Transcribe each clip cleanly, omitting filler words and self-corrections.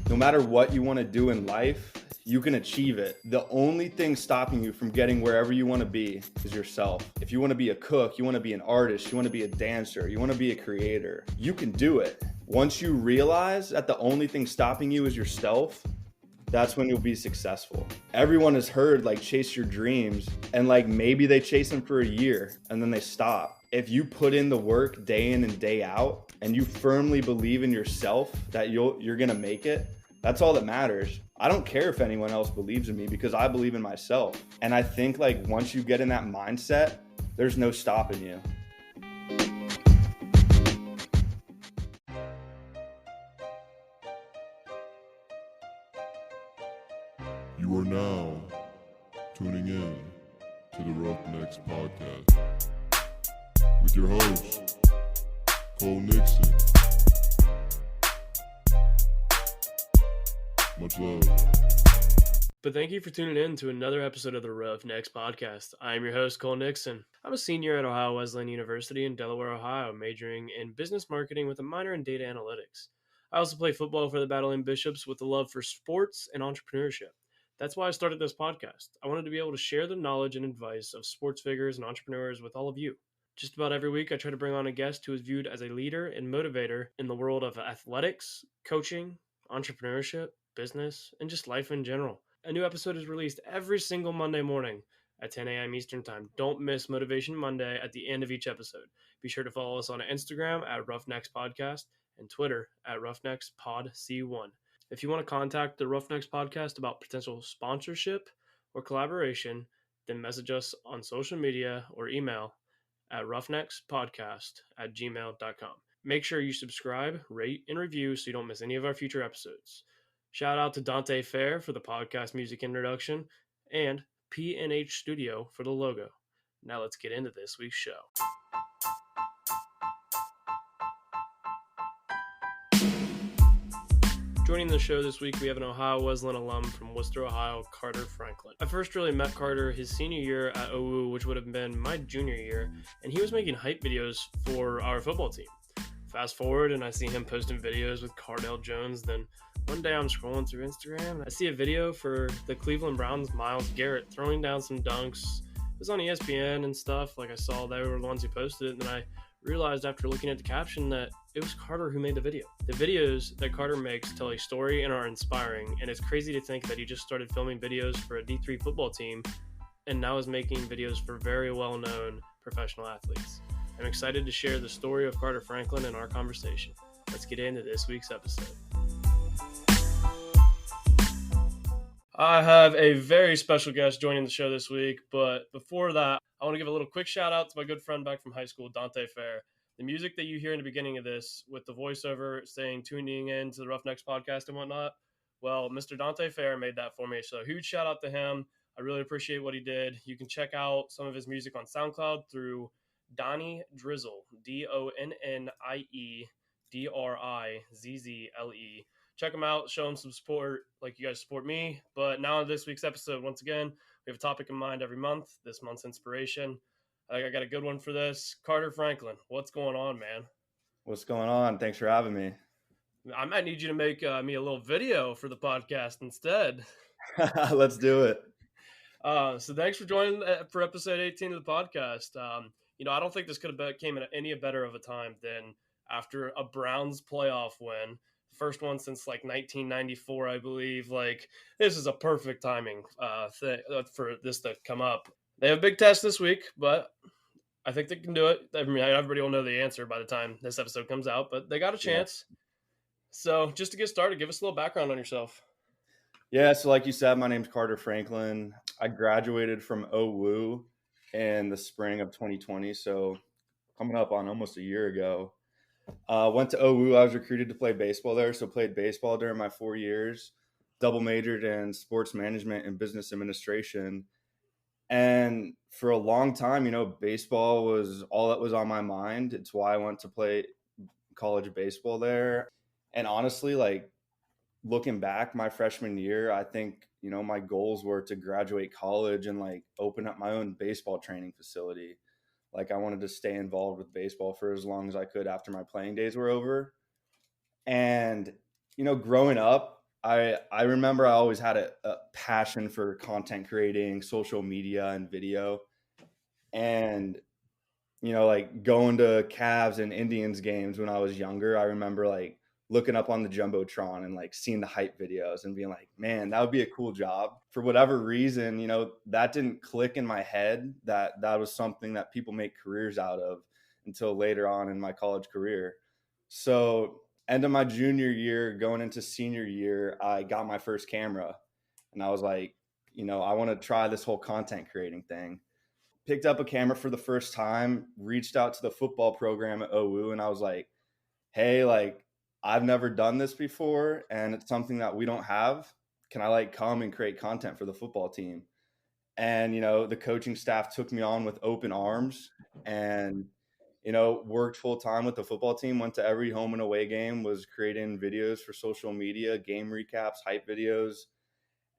No matter what you want to do in life, you can achieve it. The only thing stopping you from getting wherever you want to be is yourself. If you want to be a cook, you want to be an artist, you want to be a dancer, you want to be a creator, you can do it. Once you realize that the only thing stopping you is yourself, that's when you'll be successful. Everyone has heard like chase your dreams, and like maybe they chase them for a year and then they stop. If you put in the work day in and day out and you firmly believe in yourself that you're gonna make it, that's all that matters. I don't care if anyone else believes in me because I believe in myself. And I think like once you get in that mindset, there's no stopping you. You are now tuning in to the Roughnecks Podcast with your host, Cole Nixon. Much love. But thank you for tuning in to another episode of the Roughnecks Podcast. I am your host, Cole Nixon. I'm a senior at Ohio Wesleyan University in Delaware, Ohio, majoring in business marketing with a minor in data analytics. I also play football for the Battling Bishops with a love for sports and entrepreneurship. That's why I started this podcast. I wanted to be able to share the knowledge and advice of sports figures and entrepreneurs with all of you. Just about every week, I try to bring on a guest who is viewed as a leader and motivator in the world of athletics, coaching, entrepreneurship, business, and just life in general. A new episode is released every single Monday morning at 10 a.m. Eastern Time. Don't miss Motivation Monday at the end of each episode. Be sure to follow us on Instagram at Roughnecks Podcast and Twitter at Roughnecks Pod C1. If you want to contact the Roughnecks Podcast about potential sponsorship or collaboration, then message us on social media or email at roughneckspodcast@gmail.com. Make sure you subscribe, rate, and review so you don't miss any of our future episodes. Shout out to Dante Fair for the podcast music introduction and PNH Studio for the logo. Now let's get into this week's show. Joining the show this week, we have an Ohio Wesleyan alum from Worcester, Ohio, Carter Franklin. I first really met Carter his senior year at OU, which would have been my junior year, and he was making hype videos for our football team. Fast forward, and I see him posting videos with Cardale Jones. Then one day I'm scrolling through Instagram, and I see a video for the Cleveland Browns' Myles Garrett throwing down some dunks. It was on ESPN and stuff. Like I saw they were the ones who posted it, and then I realized after looking at the caption that it was Carter who made the video. The videos that Carter makes tell a story and are inspiring, and it's crazy to think that he just started filming videos for a D3 football team and now is making videos for very well-known professional athletes. I'm excited to share the story of Carter Franklin in our conversation. Let's get into this week's episode. I have a very special guest joining the show this week, but before that, I want to give a little quick shout out to my good friend back from high school, Dante Fair. The music that you hear in the beginning of this with the voiceover saying tuning in to the Roughnecks Podcast and whatnot, well, Mr. Dante Fair made that for me, so huge shout out to him. I really appreciate what he did. You can check out some of his music on SoundCloud through Donnie Drizzle, DonnieDrizzle. Check him out, show him some support like you guys support me. But now in this week's episode, once again, we have a topic in mind every month. This month's inspiration. I got a good one for this. Carter Franklin, what's going on, man? What's going on? Thanks for having me. I might need you to make me a little video for the podcast instead. Let's do it. So thanks for joining for episode 18 of the podcast. I don't think this could have came at any better of a time than after a Browns playoff win. First one since like 1994, I believe. Like, this is a perfect timing for this to come up. They have a big test this week, but I think they can do it. I mean, everybody will know the answer by the time this episode comes out, but they got a chance. Yeah. So just to get started, give us a little background on yourself. Yeah, so like you said, my name's Carter Franklin. I graduated from OU in the spring of 2020, so coming up on almost a year ago. Went to OU. I was recruited to play baseball there, so played baseball during my 4 years, double majored in sports management and business administration. And for a long time, baseball was all that was on my mind. It's why I went to play college baseball there. And honestly, like looking back, my freshman year, I think, my goals were to graduate college and like open up my own baseball training facility. Like I wanted to stay involved with baseball for as long as I could after my playing days were over. And, growing up, I remember I always had a passion for content creating, social media, and video. And like going to Cavs and Indians games when I was younger, I remember like looking up on the Jumbotron and like seeing the hype videos and being like, man, that would be a cool job. For whatever reason, that didn't click in my head that that was something that people make careers out of until later on in my college career. So, end of my junior year, going into senior year, I got my first camera and I was like, I want to try this whole content creating thing. Picked up a camera for the first time, reached out to the football program at OU, and I was like, hey, like, I've never done this before, and it's something that we don't have. Can I like come and create content for the football team? And, the coaching staff took me on with open arms and, worked full time with the football team, went to every home and away game, was creating videos for social media, game recaps, hype videos.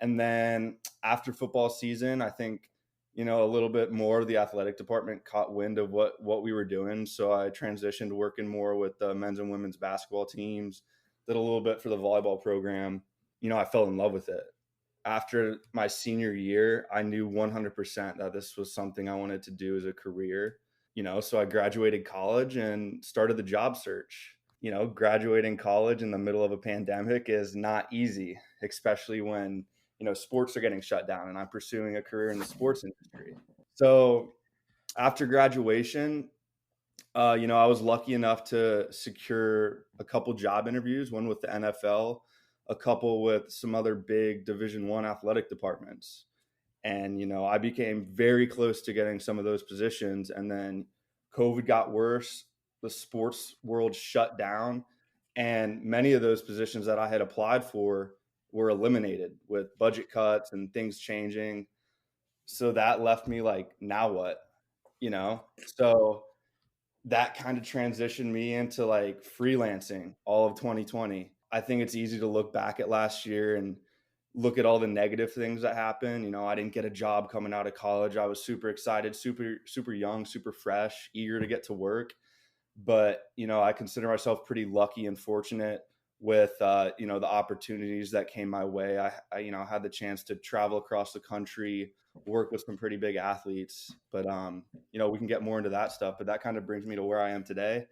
And then after football season, I think, a little bit more of the athletic department caught wind of what we were doing. So I transitioned to working more with the men's and women's basketball teams, did a little bit for the volleyball program. I fell in love with it. After my senior year, I knew 100% that this was something I wanted to do as a career. So I graduated college and started the job search. Graduating college in the middle of a pandemic is not easy, especially when sports are getting shut down and I'm pursuing a career in the sports industry. So after graduation, I was lucky enough to secure a couple job interviews, one with the NFL, a couple with some other big Division I athletic departments. And, I became very close to getting some of those positions. And then COVID got worse. The sports world shut down. And many of those positions that I had applied for were eliminated with budget cuts and things changing. So that left me like, now what? So that kind of transitioned me into like freelancing all of 2020. I think it's easy to look back at last year and look at all the negative things that happened. I didn't get a job coming out of college. I was super excited, super young, super fresh, eager to get to work. But, I consider myself pretty lucky and fortunate with, the opportunities that came my way. I had the chance to travel across the country, work with some pretty big athletes, but, we can get more into that stuff, but that kind of brings me to where I am today.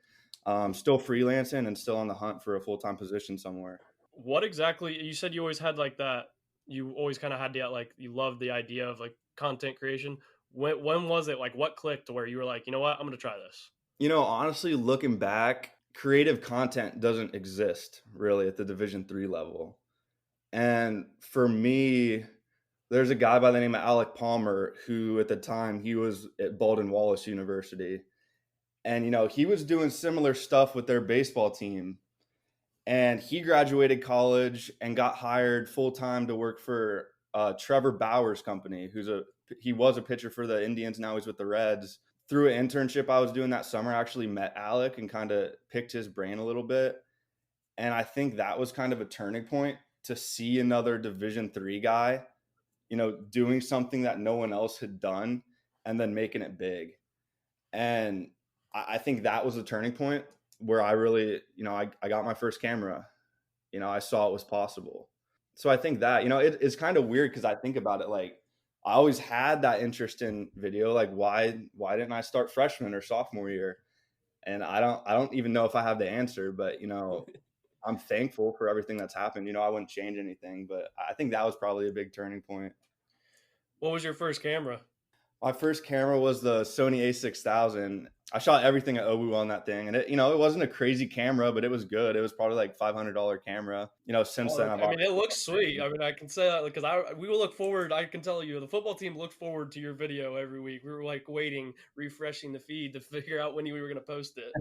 Still freelancing and still on the hunt for a full-time position somewhere. What exactly, you said you always had like that, you always kind of had the, like, you loved the idea of like content creation. When was it, like, what clicked to where you were like, you know what, I'm going to try this? Honestly, looking back, creative content doesn't exist really at the Division III level. And for me, there's a guy by the name of Alec Palmer who at the time he was at Baldwin Wallace University. And, he was doing similar stuff with their baseball team. And he graduated college and got hired full-time to work for Trevor Bauer's company, he was a pitcher for the Indians. Now he's with the Reds. Through an internship I was doing that summer, I actually met Alec and kind of picked his brain a little bit. And I think that was kind of a turning point to see another Division III guy, doing something that no one else had done and then making it big. And I think that was a turning point where I really, I got my first camera. I saw it was possible. So I think that, it's kind of weird because I think about it like, I always had that interest in video. Like, why didn't I start freshman or sophomore year? And I don't even know if I have the answer, but, I'm thankful for everything that's happened. I wouldn't change anything, but I think that was probably a big turning point. What was your first camera? My first camera was the Sony A6000. I shot everything at OU on that thing. And it wasn't a crazy camera, but it was good. It was probably like $500 camera. Since then, it looks sweet. I can say that because we will look forward. I can tell you the football team looked forward to your video every week. We were like waiting, refreshing the feed to figure out when we were going to post it.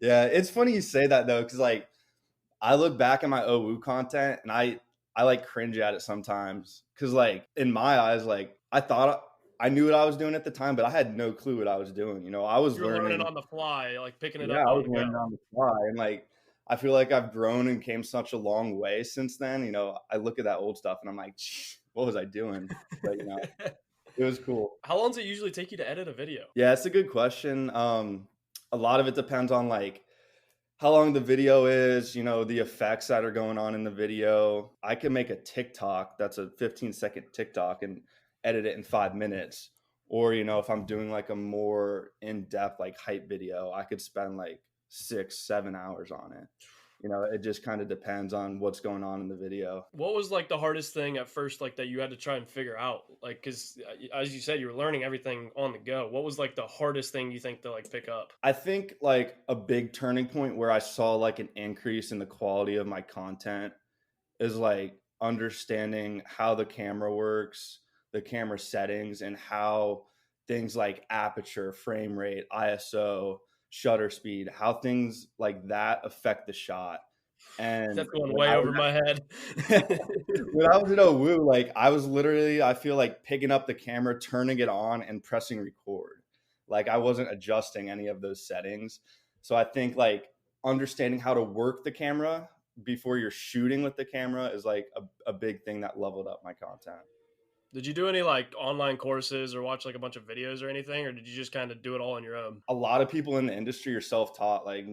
Yeah. It's funny you say that though. Cause like I look back at my OU content and I like cringe at it sometimes. Cause like in my eyes, like I thought I knew what I was doing at the time, but I had no clue what I was doing. I was learning on the fly, like picking it up. Yeah, I was learning on the fly. And like, I feel like I've grown and came such a long way since then. I look at that old stuff and I'm like, what was I doing? But, it was cool. How long does it usually take you to edit a video? Yeah, it's a good question. A lot of it depends on like how long the video is, the effects that are going on in the video. I can make a TikTok that's a 15-second TikTok and edit it in 5 minutes. Or, if I'm doing like a more in-depth like hype video, I could spend like 6-7 hours on it. It just kind of depends on what's going on in the video. What was like the hardest thing at first, like that you had to try and figure out? Like, because as you said, you were learning everything on the go. What was like the hardest thing you think to like pick up? I think like a big turning point where I saw like an increase in the quality of my content is like understanding how the camera works, the camera settings, and how things like aperture, frame rate, ISO, shutter speed, how things like that affect the shot. And That's going way over my head. when I was in OWU, like I was literally, I feel like picking up the camera, turning it on, and pressing record. Like I wasn't adjusting any of those settings. So I think like understanding how to work the camera before you're shooting with the camera is like a big thing that leveled up my content. Did you do any like online courses or watch like a bunch of videos or anything, or did you just kind of do it all on your own? A lot of people in the industry are self-taught, like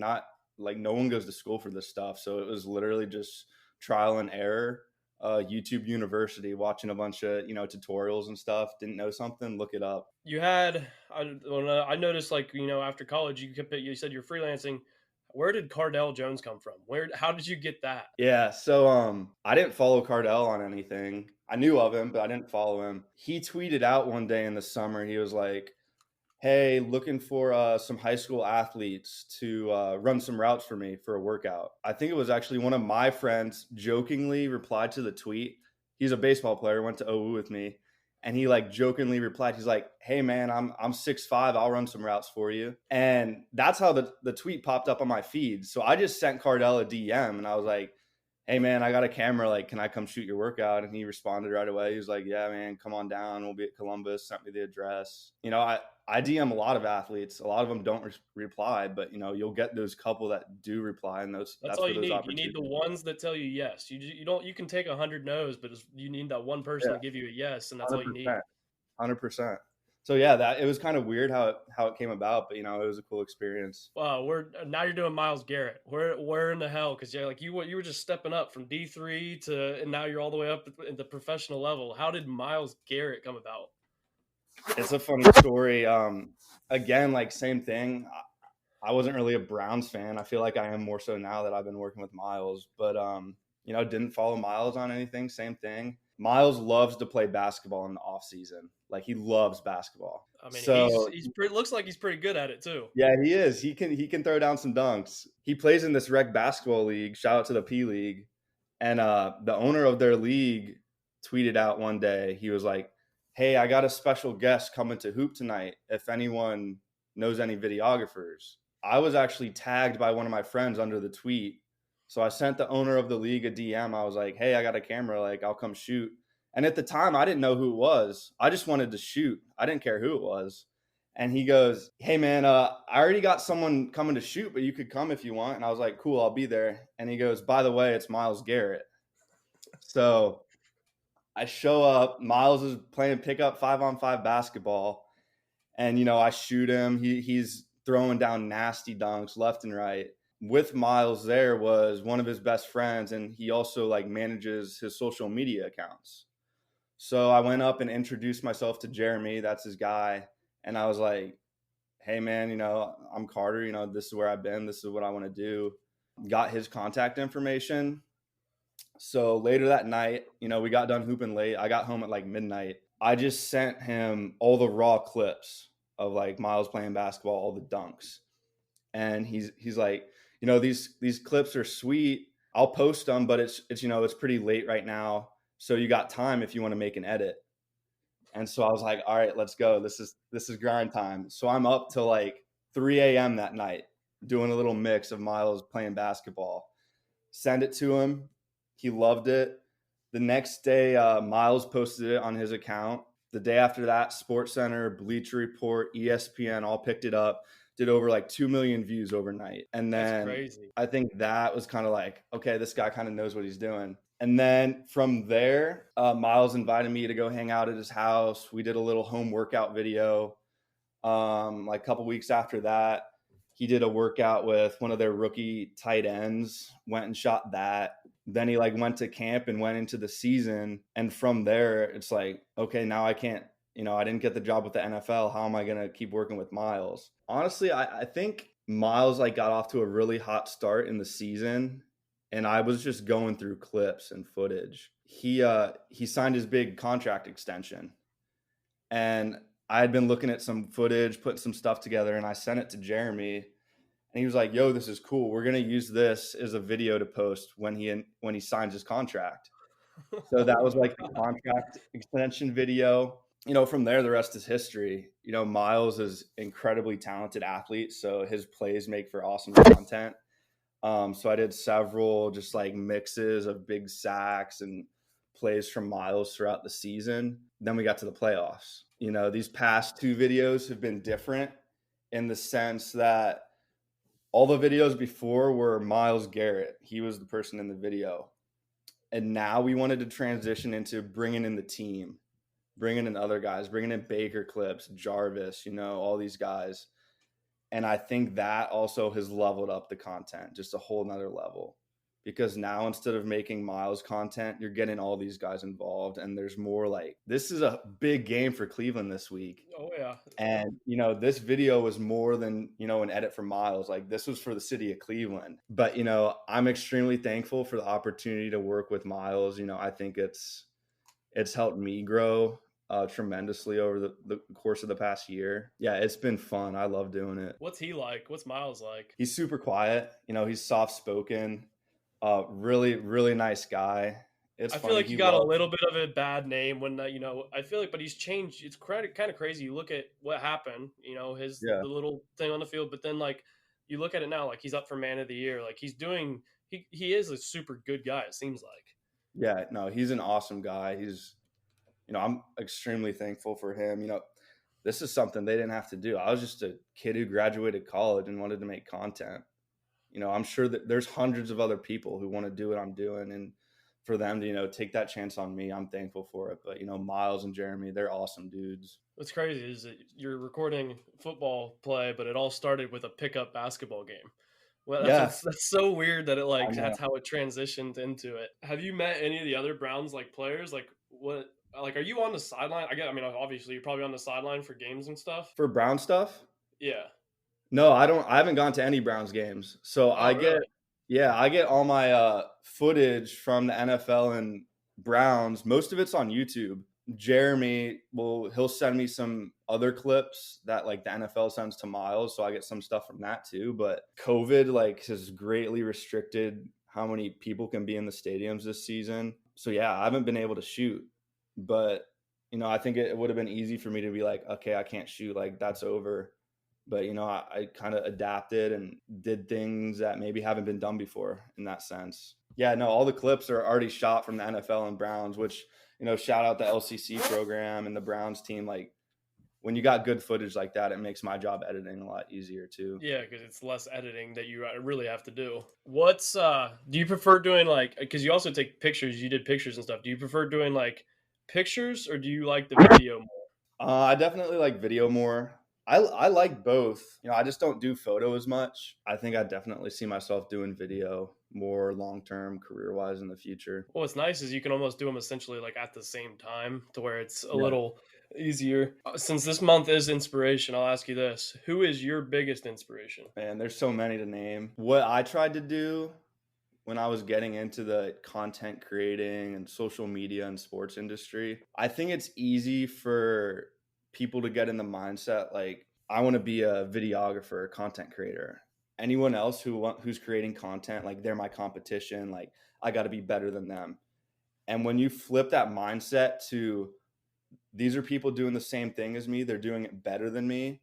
no one goes to school for this stuff. So it was literally just trial and error. YouTube University, watching a bunch of, tutorials and stuff. Didn't know something, look it up. You had, I noticed like, after college, you said you're freelancing. Where did Cardell Jones come from? How did you get that? Yeah, so I didn't follow Cardell on anything. I knew of him, but I didn't follow him. He tweeted out one day in the summer, he was like, hey, looking for some high school athletes to run some routes for me for a workout. I think it was actually one of my friends jokingly replied to the tweet. He's a baseball player, went to OU with me. And he like jokingly replied, he's like, hey man, I'm 6'5", I'll run some routes for you. And that's how the tweet popped up on my feed. So I just sent Cardell a DM and I was like, hey man, I got a camera, like, can I come shoot your workout? And he responded right away. He was like, yeah, man, come on down. We'll be at Columbus. Sent me the address. I DM a lot of athletes. A lot of them don't reply, but you'll get those couple that do reply, and that's all you those need. You need the ones that tell you yes. You can take 100 no's, but you need that one person to give you a yes, and that's 100%. All you need. 100%. So yeah, it was kind of weird how it came about, but it was a cool experience. Wow, now you're doing Myles Garrett. Where in the hell? Because you were just stepping up from D3 and now you're all the way up at the professional level. How did Myles Garrett come about? It's a funny story. Again, like same thing. I wasn't really a Browns fan. I feel like I am more so now that I've been working with Myles, but didn't follow Myles on anything. Same thing. Myles loves to play basketball in the off season. Like he loves basketball. I mean, looks like he's pretty good at it too. Yeah, he is. He can throw down some dunks. He plays in this rec basketball league. Shout out to the P League. And the owner of their league tweeted out one day. He was like, hey, I got a special guest coming to hoop tonight. If anyone knows any videographers. I was actually tagged by one of my friends under the tweet. So I sent the owner of the league a DM. I was like, hey, I got a camera. Like, I'll come shoot. And at the time, I didn't know who it was. I just wanted to shoot. I didn't care who it was. And he goes, hey, man, I already got someone coming to shoot, but you could come if you want. And I was like, cool, I'll be there. And he goes, by the way, it's Myles Garrett. So I show up. Myles is playing pickup 5-on-5 basketball. And, I shoot him. He's throwing down nasty dunks left and right. With Myles there was one of his best friends, and he also like manages his social media accounts. So I went up and introduced myself to Jeremy. That's his guy. And I was like, hey, man, I'm Carter. This is where I've been. This is what I want to do. Got his contact information. So later that night, we got done hooping late. I got home at like midnight. I just sent him all the raw clips of like Myles playing basketball, all the dunks. And he's like, these clips are sweet. I'll post them, but it's pretty late right now. So you got time if you want to make an edit. And so I was like, all right, let's go. This is grind time. So I'm up till like 3 a.m. that night doing a little mix of Myles playing basketball. Send it to him. He loved it. The next day, Myles posted it on his account. The day after that, SportsCenter, Bleacher Report, ESPN all picked it up. Did over like 2 million views overnight. And then that's crazy. I think that was kind of like, okay, this guy kind of knows what he's doing. And then from there, Myles invited me to go hang out at his house. We did a little home workout video. Like a couple weeks after that, He did a workout with one of their rookie tight ends, went and shot that. Then he like went to camp and went into the season. And from there, it's like, okay, now I can't, I didn't get the job with the NFL. How am I going to keep working with Miles? Honestly, I think Miles like got off to a really hot start in the season. And I was just going through clips and footage. He signed his big contract extension. And I had been looking at some footage, putting some stuff together, and I sent it to Jeremy. And he was like, yo, this is cool. We're going to use this as a video to post when he signs his contract. So that was like the contract extension video. From there, the rest is history. Miles is incredibly talented athlete, so his plays make for awesome content. So I did several just like mixes of big sacks and plays from Miles throughout the season. Then we got to the playoffs. These past 2 videos have been different in the sense that all the videos before were Myles Garrett. He was the person in the video. And now we wanted to transition into bringing in the team, bringing in other guys, bringing in Baker clips, Jarvis, all these guys. And I think that also has leveled up the content, just a whole nother level. Because now instead of making Miles content, you're getting all these guys involved. And there's more like, this is a big game for Cleveland this week. Oh, yeah. And, this video was more than, an edit for Miles. Like this was for the city of Cleveland. But, I'm extremely thankful for the opportunity to work with Miles. I think it's helped me grow tremendously over the course of the past year. Yeah, it's been fun. I love doing it. What's he like? What's Miles like? He's super quiet. He's soft-spoken. Really, really nice guy. I feel like he got a little bit of a bad name when, I feel like, but he's changed. It's kind of crazy. You look at what happened, the little thing on the field, but then like you look at it now, like he's up for Man of the Year. Like he is a super good guy. It seems like. Yeah, no, he's an awesome guy. He's, I'm extremely thankful for him. This is something they didn't have to do. I was just a kid who graduated college and wanted to make content. I'm sure that there's hundreds of other people who want to do what I'm doing, and for them to, take that chance on me, I'm thankful for it. But, Miles and Jeremy, they're awesome dudes. What's crazy is that you're recording football play, but it all started with a pickup basketball game. Well, that's so weird that that's how it transitioned into it. Have you met any of the other Browns players? Are you on the sideline? Obviously you're probably on the sideline for games and stuff. For Brown stuff? Yeah. No, I haven't gone to any Browns games. So I get all my footage from the NFL and Browns. Most of it's on YouTube. Jeremy he'll send me some other clips that the NFL sends to Miles, so I get some stuff from that too. But COVID has greatly restricted how many people can be in the stadiums this season. So yeah, I haven't been able to shoot. But I think it would have been easy for me to be like, okay, I can't shoot, that's over. But, I kind of adapted and did things that maybe haven't been done before in that sense. Yeah, no, all the clips are already shot from the NFL and Browns, which, shout out the LCC program and the Browns team. When you got good footage like that, it makes my job editing a lot easier too. Yeah, because it's less editing that you really have to do. What's do you prefer doing because you also take pictures, you did pictures and stuff. Do you prefer doing pictures or do you like the video more? I definitely like video more. I like both. I just don't do photo as much. I think I definitely see myself doing video more long-term career-wise in the future. Well, what's nice is you can almost do them essentially at the same time to where it's a little easier. Since this month is inspiration, I'll ask you this. Who is your biggest inspiration? Man, there's so many to name. What I tried to do when I was getting into the content creating and social media and sports industry, I think it's easy for people to get in the mindset I want to be a videographer, content creator. Anyone else who's creating content, they're my competition, I got to be better than them. And when you flip that mindset to these are people doing the same thing as me, they're doing it better than me,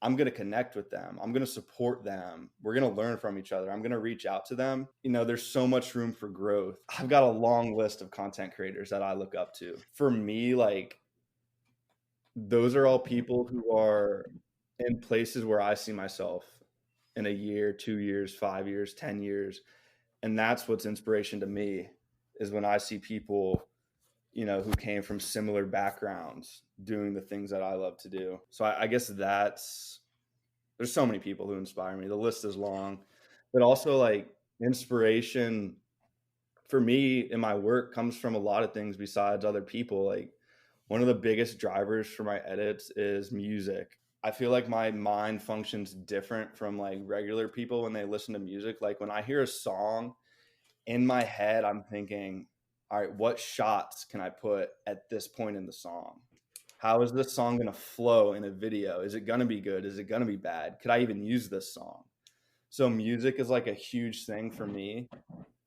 I'm going to connect with them. I'm going to support them. We're going to learn from each other. I'm going to reach out to them. There's so much room for growth. I've got a long list of content creators that I look up to. For me, those are all people who are in places where I see myself in a year, 2 years, 5 years, 10 years. And that's what's inspiration to me, is when I see people, who came from similar backgrounds doing the things that I love to do. So I guess that's there's so many people who inspire me. The list is long, but also like inspiration for me in my work comes from a lot of things besides other people. Like one of the biggest drivers for my edits is music. I feel like my mind functions different from like regular people when they listen to music. Like when I hear a song in my head, I'm thinking, all right, what shots can I put at this point in the song? How is this song going to flow in a video? Is it going to be good? Is it going to be bad? Could I even use this song? So music is like a huge thing for me.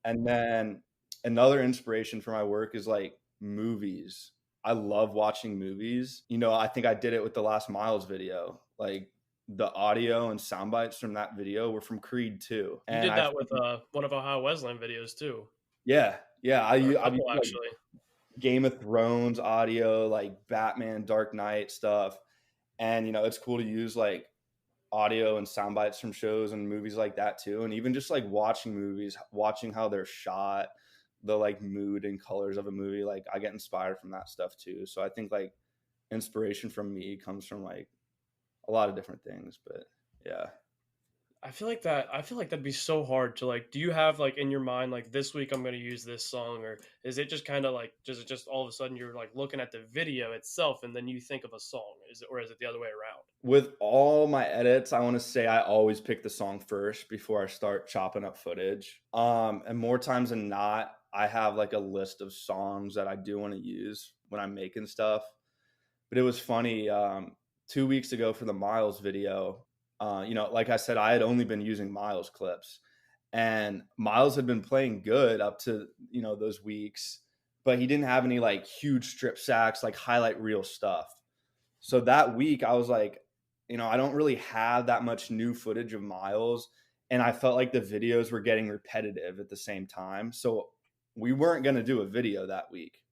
And then another inspiration for my work is like movies. I love watching movies. You know, I think I did it with the last Miles video. Like the audio and sound bites from that video were from Creed 2. You And did that with one of Ohio Wesleyan videos too. yeah, Or a I've couple, used like actually. Game of Thrones audio, like Batman, Dark Knight stuff. And you know, it's cool to use like audio and sound bites from shows and movies like that too. And even just like watching movies, watching how they're shot, the like mood and colors of a movie, like I get inspired from that stuff too. So I think like inspiration from me comes from like a lot of different things, but yeah. I feel like that'd be so hard to like. Do you have like in your mind like this week I'm going to use this song, or is it just kind of like does it just all of a sudden you're like looking at the video itself and then you think of a song? Is it, or is it the other way around? With all my edits, I want to say I always pick the song first before I start chopping up footage. And more times than not, I have like a list of songs that I do want to use when I'm making stuff. But it was funny, 2 weeks ago for the Miles video, you know, like I said, I had only been using Miles clips, and Miles had been playing good up to, you know, those weeks, but he didn't have any like huge strip sacks, like highlight reel stuff. So that week I was like, you know, I don't really have that much new footage of Miles. And I felt like the videos were getting repetitive at the same time. So we weren't going to do a video that week.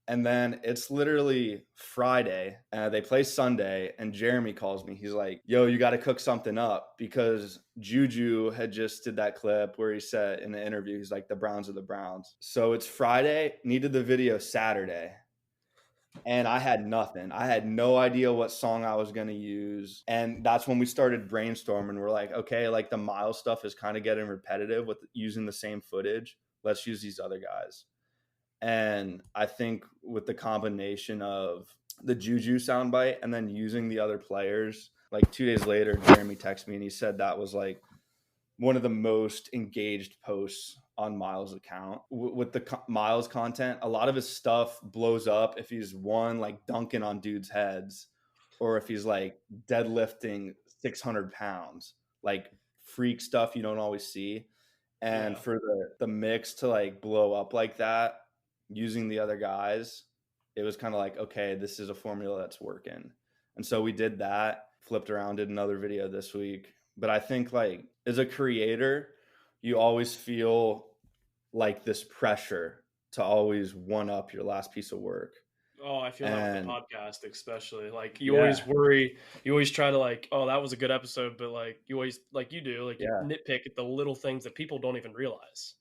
And then it's literally Friday. They play Sunday, and Jeremy calls me. He's like, "Yo, you got to cook something up," because Juju had just did that clip where he said in the interview, he's like, "The Browns are the Browns." So it's Friday. Needed the video Saturday, and I had nothing. I had no idea what song I was going to use. And that's when we started brainstorming. We're like, okay, like the Miles stuff is kind of getting repetitive with using the same footage. Let's use these other guys. And I think with the combination of the Juju soundbite and then using the other players, like 2 days later, Jeremy texted me and he said that was like one of the most engaged posts on Miles' account. With the Miles content, a lot of his stuff blows up if he's one like dunking on dudes' heads, or if he's like deadlifting 600 pounds, like freak stuff you don't always see. And for the mix to like blow up like that using the other guys, it was kind of like, okay, this is a formula that's working. And so we did that, flipped around, did another video this week. But I think like as a creator, you always feel like this pressure to always one up your last piece of work. Oh, I feel that with the podcast, especially. Like you Yeah. always worry, you always try to like, oh, that was a good episode, but like you always like you do, like you Yeah. nitpick at the little things that people don't even realize.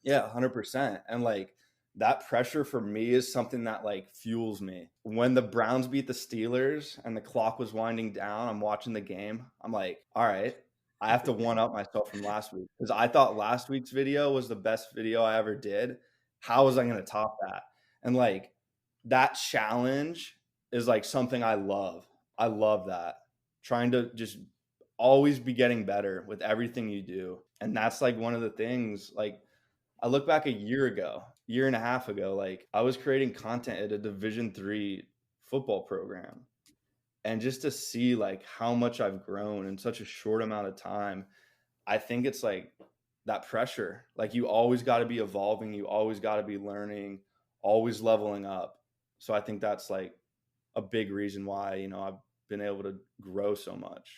Yeah, 100%. And like that pressure for me is something that like fuels me. When the Browns beat the Steelers and the clock was winding down, I'm watching the game. I'm like, all right, I have to one up myself from last week, because I thought last week's video was the best video I ever did. How was I going to top that? And like that challenge is like something I love. I love that. Trying to just always be getting better with everything you do. And that's like one of the things, like I look back a year and a half ago, like I was creating content at a Division III football program. And just to see like how much I've grown in such a short amount of time, I think it's like that pressure. Like you always got to be evolving, you always got to be learning, always leveling up. So I think that's like a big reason why, you know, I've been able to grow so much.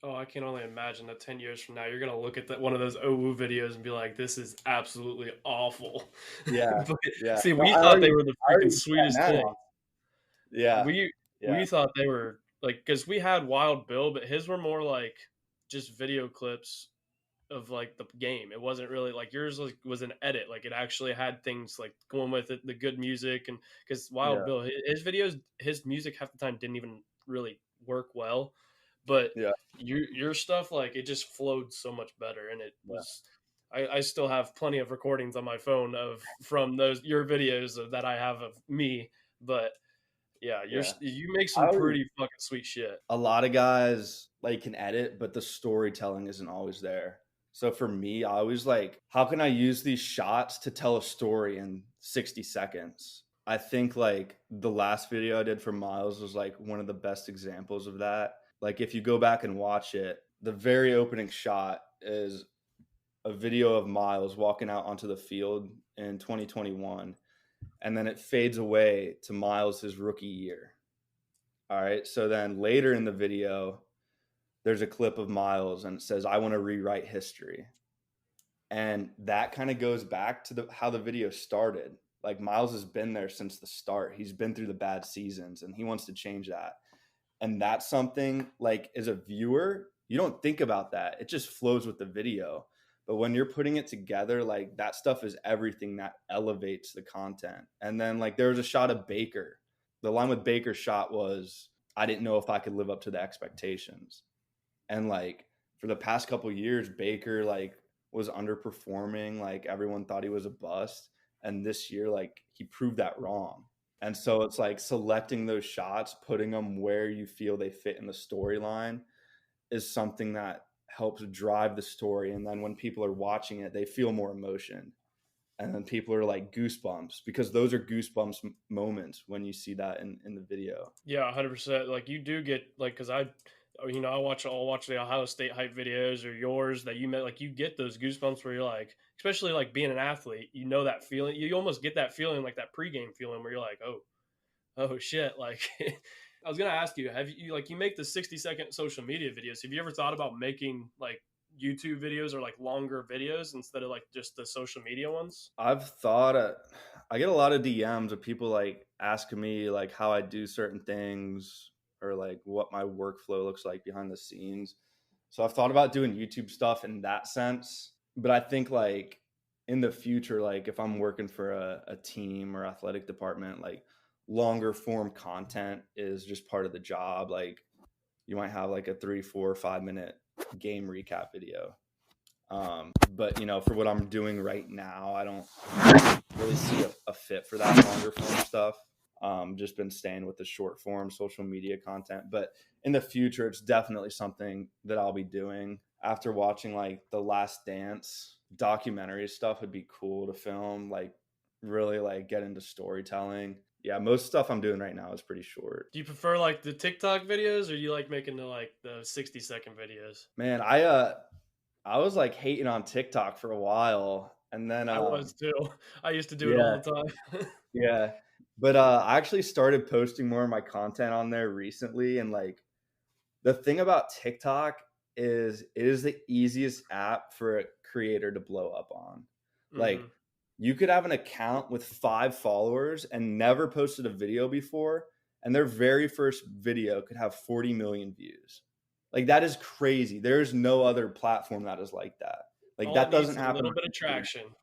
Oh, I can only imagine that 10 years from now, you're going to look at one of those OWU videos and be like, this is absolutely awful. Yeah. But, Yeah. see, Well, we I thought they already- were the I already freaking sweetest said that. thing. Yeah. We thought they were like, because we had Wild Bill, but his were more like just video clips of like the game. It wasn't really like yours was an edit. Like it actually had things like going with it, the good music. And because Wild Bill, his videos, his music half the time didn't even really work well. but Yeah. your stuff, like, it just flowed so much better, and it Yeah. was. I still have plenty of recordings on my phone from those your videos that I have of me, but yeah, Yeah. you make I some always, pretty fucking sweet shit. a lot of guys like can edit, but the storytelling isn't always there. So for me, I always like, how can I use these shots to tell a story in 60 seconds? I think like the last video I did for Miles was like one of the best examples of that. Like if you go back and watch it, the very opening shot is a video of Miles walking out onto the field in 2021, and then it fades away to Miles his rookie year. All right. So then later in the video, there's a clip of Miles and it says, "I want to rewrite history." And that kind of goes back to how the video started. Like Miles has been there since the start. He's been through the bad seasons and he wants to change that. And that's something like as a viewer, you don't think about that. It just flows with the video. But when you're putting it together, like that stuff is everything that elevates the content. And then like there was a shot of Baker. The line with Baker's shot was, "I didn't know if I could live up to the expectations." And like for the past couple of years, Baker like was underperforming. Like everyone thought he was a bust. And this year, like he proved that wrong. And so it's like selecting those shots, putting them where you feel they fit in the storyline is something that helps drive the story. And then when people are watching it, they feel more emotion. And then people are like goosebumps, because those are goosebumps moments when you see that in the video. Yeah, 100%. Like you do get like, because I'll watch the Ohio State hype videos or yours that you met. Like you get those goosebumps where you're like, especially like being an athlete, you know that feeling. You almost get that feeling, like that pregame feeling where you're like, oh shit. Like I was gonna ask you, have you like you make the 60-second social media videos? Have you ever thought about making like YouTube videos or like longer videos instead of like just the social media ones? I've thought, I get a lot of DMs of people like asking me like how I do certain things or like what my workflow looks like behind the scenes. So I've thought about doing YouTube stuff in that sense. But I think like in the future, like if I'm working for a team or athletic department, like longer form content is just part of the job. Like you might have like a 3, 4, 5 minute game recap video. But you know, for what I'm doing right now, I don't really see a fit for that longer form stuff. Just been staying with the short form social media content. But in the future, it's definitely something that I'll be doing. After watching like The Last Dance, documentary stuff would be cool to film, like really like get into storytelling. Yeah, most stuff I'm doing right now is pretty short. Do you prefer like the TikTok videos, or do you like making the 60-second videos? Man, I was like hating on TikTok for a while, and then I was too. I used to do it yeah, all the time. yeah. But I actually started posting more of my content on there recently, and like the thing about TikTok is it is the easiest app for a creator to blow up on. Like Mhm. you could have an account with 5 followers and never posted a video before, and their very first video could have 40 million views. Like that is crazy. There's no other platform that is like that. Like All it that needs doesn't is a happen little on bit of YouTube. traction.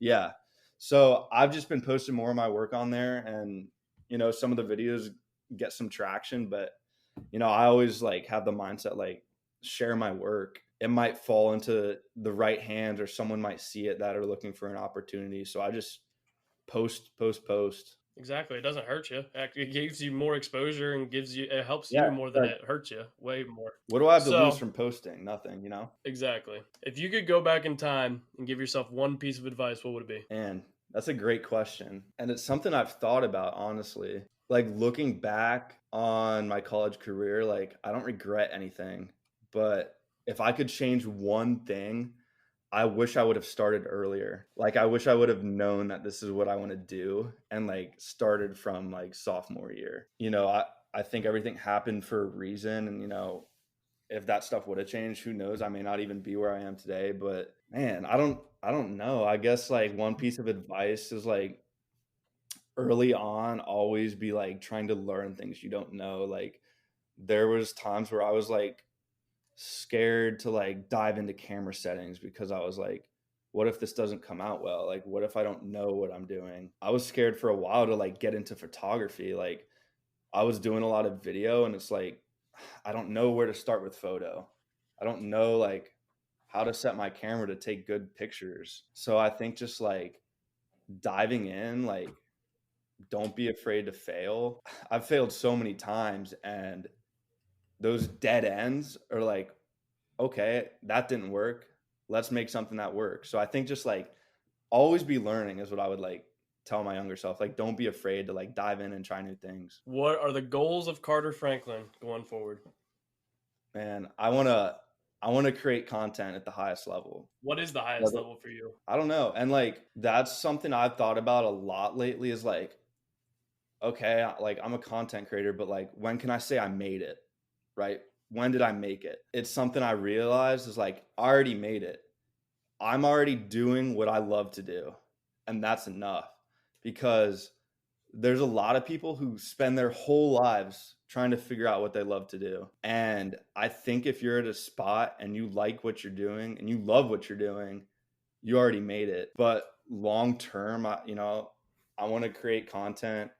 Yeah. So I've just been posting more of my work on there, and you know, some of the videos get some traction, but you know, I always like have the mindset like share my work. It might fall into the right hands or someone might see it that are looking for an opportunity. So I just post. Exactly. It doesn't hurt you. It gives you more exposure and it helps Yeah. you more than Like, it hurts you. Way more. what do I have to lose So, from posting? Nothing, you know? exactly. If you could go back in time and give yourself one piece of advice, what would it be? And that's a great question. And it's something I've thought about, honestly. Like looking back on my college career, like I don't regret anything. But if I could change one thing, I wish I would have started earlier. Like I wish I would have known that this is what I want to do and like started from like sophomore year. You know, I think everything happened for a reason, and you know, if that stuff would have changed, who knows? I may not even be where I am today, but man, I don't know. I guess like one piece of advice is like early on always be like trying to learn things you don't know. Like there was times where I was like scared to like dive into camera settings because I was like, what if this doesn't come out well? Like what if I don't know what I'm doing? I was scared for a while to like get into photography. Like I was doing a lot of video, and it's like I don't know where to start with photo. I don't know like how to set my camera to take good pictures. So I think just like diving in, like don't be afraid to fail. I've failed so many times, and those dead ends are like, okay, that didn't work. Let's make something that works. So I think just like always be learning is what I would like tell my younger self. Like, don't be afraid to like dive in and try new things. What are the goals of Carter Franklin going forward? Man, I want to create content at the highest level. What is the highest level for you? I don't know. And like, that's something I've thought about a lot lately is like, okay, like I'm a content creator, but like, when can I say I made it? Right? When did I make it? It's something I realized is like, I already made it. I'm already doing what I love to do. And that's enough, because there's a lot of people who spend their whole lives trying to figure out what they love to do. And I think if you're at a spot and you like what you're doing and you love what you're doing, you already made it. But long term, I want to create content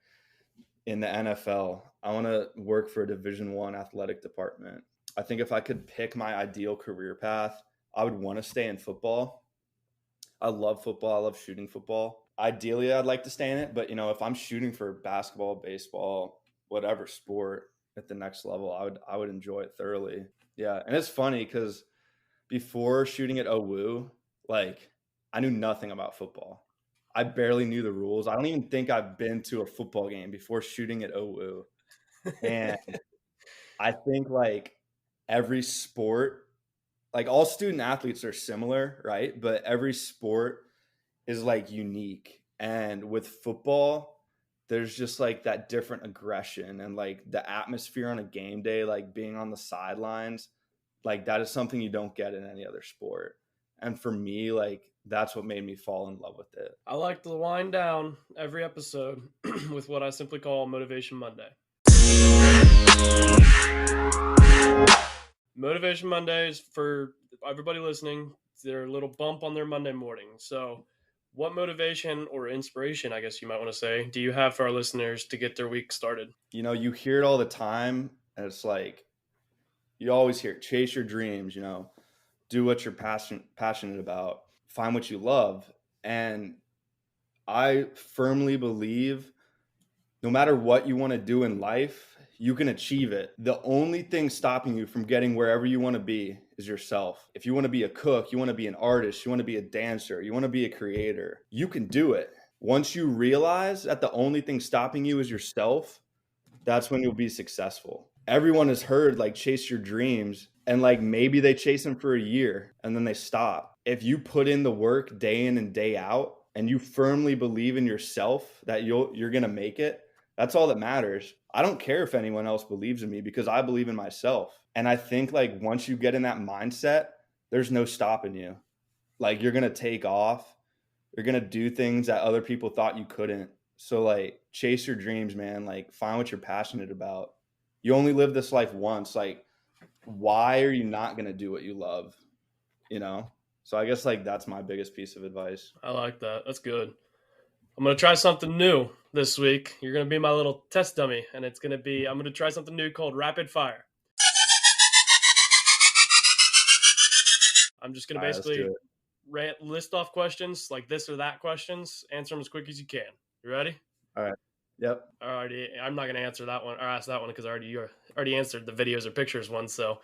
in the NFL. I want to work for a Division I athletic department. I think if I could pick my ideal career path, I would want to stay in football. I love football. I love shooting football. Ideally, I'd like to stay in it. But, if I'm shooting for basketball, baseball, whatever sport at the next level, I would enjoy it thoroughly. Yeah. And it's funny because before shooting at OWU, like I knew nothing about football. I barely knew the rules. I don't even think I've been to a football game before shooting at OWU. And I think like every sport, like all student athletes are similar, right? But every sport is like unique. And with football, there's just like that different aggression and like the atmosphere on a game day, like being on the sidelines, like that is something you don't get in any other sport. And for me, like that's what made me fall in love with it. I like to wind down every episode with what I simply call Motivation Monday. Motivation Mondays, for everybody listening, they're a little bump on their Monday morning. So what motivation or inspiration, I guess you might want to say, do you have for our listeners to get their week started? You hear it all the time, and it's like, you always hear, chase your dreams, do what you're passionate about, find what you love. And I firmly believe no matter what you want to do in life, you can achieve it. The only thing stopping you from getting wherever you want to be is yourself. If you want to be a cook, you want to be an artist, you want to be a dancer, you want to be a creator, you can do it. Once you realize that the only thing stopping you is yourself, that's when you'll be successful. Everyone has heard like chase your dreams, and like maybe they chase them for a year and then they stop. If you put in the work day in and day out and you firmly believe in yourself that you're going to make it, that's all that matters. I don't care if anyone else believes in me because I believe in myself. And I think like once you get in that mindset, there's no stopping you. Like you're going to take off. You're going to do things that other people thought you couldn't. So like chase your dreams, man. Like find what you're passionate about. You only live this life once. Like why are you not going to do what you love? So I guess like that's my biggest piece of advice. I like that. That's good. I'm going to try something new this week. You're going to be my little test dummy, and I'm going to try something new called Rapid Fire. I'm just going to basically list off questions, like this or that questions, answer them as quick as you can. You ready? All right. Yep. Alrighty. I'm not going to answer that one or ask that one because you already answered the videos or pictures one. So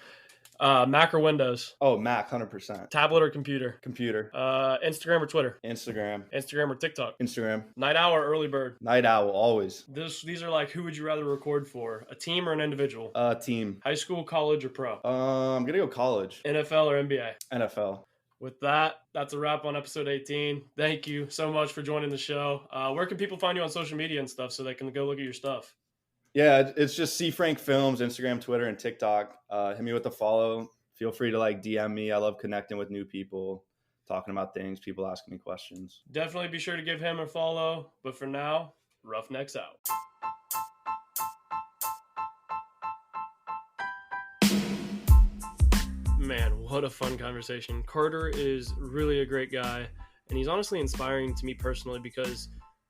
Mac or Windows? Oh, Mac, 100%. Tablet or computer? Computer. Instagram or Twitter? Instagram. Instagram or TikTok? Instagram. Night owl or early bird? Night owl, always. These are like, who would you rather record for? A team or an individual? Team. High school, college, or pro? I'm gonna go college. NFL or NBA? NFL. With that, that's a wrap on episode 18. Thank you so much for joining the show. Where can people find you on social media and stuff so they can go look at your stuff? Yeah, it's just C Frank Films, Instagram, Twitter, and TikTok. Hit me with a follow. Feel free to like DM me. I love connecting with new people, talking about things, people asking me questions. Definitely be sure to give him a follow. But for now, Roughnecks out. Man, what a fun conversation. Carter is really a great guy, and he's honestly inspiring to me personally because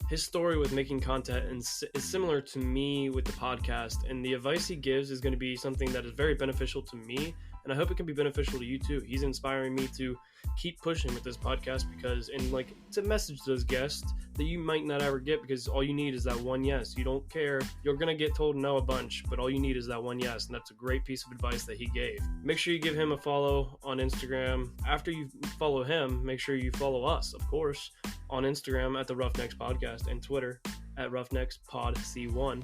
his story with making content is similar to me with the podcast, and the advice he gives is going to be something that is very beneficial to me, and I hope it can be beneficial to you too. He's inspiring me to keep pushing with this podcast because, and like, it's a message to those guests that you might not ever get, because all you need is that one yes. You don't care. You're going to get told no a bunch, but all you need is that one yes, and that's a great piece of advice that he gave. Make sure you give him a follow on Instagram. After you follow him, make sure you follow us, of course, on Instagram at the Roughnecks Podcast and Twitter at RoughnecksPodC1.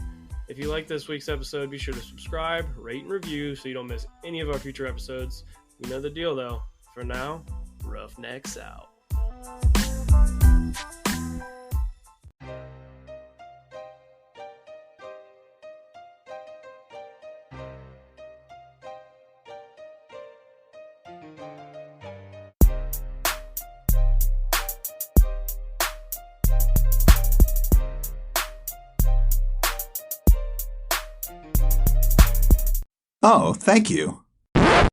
If you like this week's episode, be sure to subscribe, rate, and review so you don't miss any of our future episodes. You know the deal, though. For now, Roughnecks out. Oh, thank you.